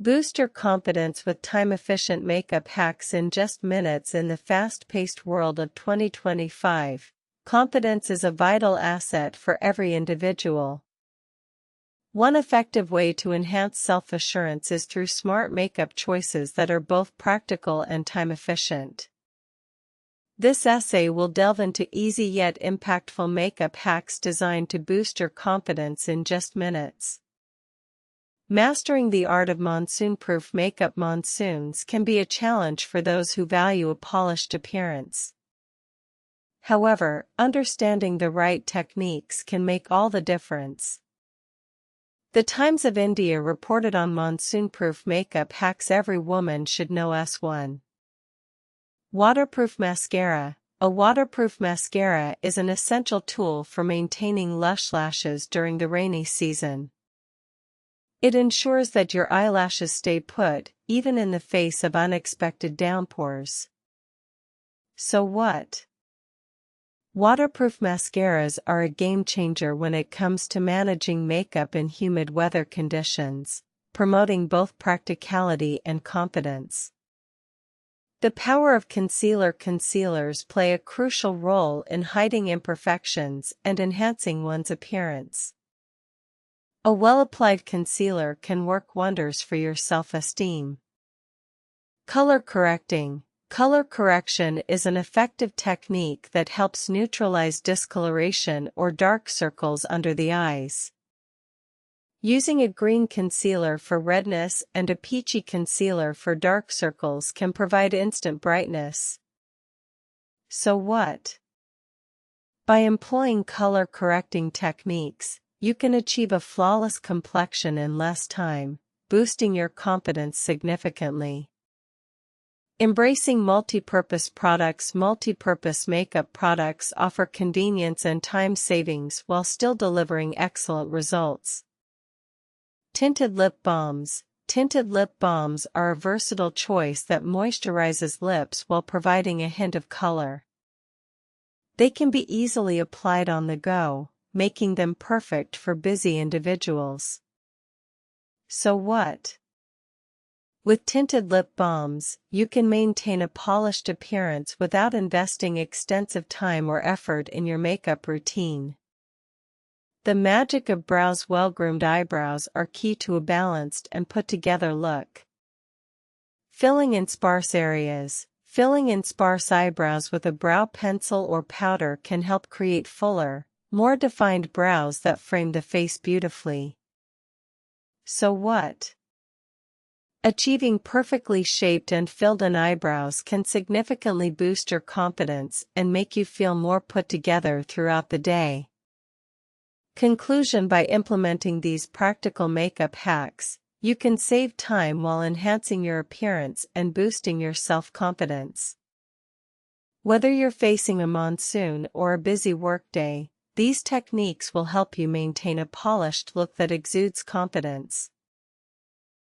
Boost your confidence with time-efficient makeup hacks in just minutes. In the fast-paced world of 2025, confidence is a vital asset for every individual. One effective way to enhance self-assurance is through smart makeup choices that are both practical and time-efficient. This essay will delve into easy yet impactful makeup hacks designed to boost your confidence in just minutes. Mastering the art of monsoon-proof makeup. Monsoons can be a challenge for those who value a polished appearance. However, understanding the right techniques can make all the difference. The Times of India reported on monsoon-proof makeup hacks every woman should know. S1. Waterproof mascara. A waterproof mascara is an essential tool for maintaining lush lashes during the rainy season. It ensures that your eyelashes stay put, even in the face of unexpected downpours. So what? Waterproof mascaras are a game-changer when it comes to managing makeup in humid weather conditions, promoting both practicality and confidence. The power of concealer. Concealers play a crucial role in hiding imperfections and enhancing one's appearance. A well-applied concealer can work wonders for your self-esteem. Color correcting. Color correction is an effective technique that helps neutralize discoloration or dark circles under the eyes. Using a green concealer for redness and a peachy concealer for dark circles can provide instant brightness. So what? By employing color-correcting techniques, you can achieve a flawless complexion in less time, boosting your confidence significantly. Embracing multi-purpose products. Multi-purpose makeup products offer convenience and time savings while still delivering excellent results. Tinted lip balms. Tinted lip balms are a versatile choice that moisturizes lips while providing a hint of color. They can be easily applied on the go, making them perfect for busy individuals. So what? With tinted lip balms, you can maintain a polished appearance without investing extensive time or effort in your makeup routine. The magic of brows. Well-groomed eyebrows are key to a balanced and put-together look. Filling in sparse areas. Filling in sparse eyebrows with a brow pencil or powder can help create fuller, more defined brows that frame the face beautifully. So what? Achieving perfectly shaped and filled-in eyebrows can significantly boost your confidence and make you feel more put together throughout the day. Conclusion: by implementing these practical makeup hacks, you can save time while enhancing your appearance and boosting your self-confidence. Whether you're facing a monsoon or a busy workday, these techniques will help you maintain a polished look that exudes confidence.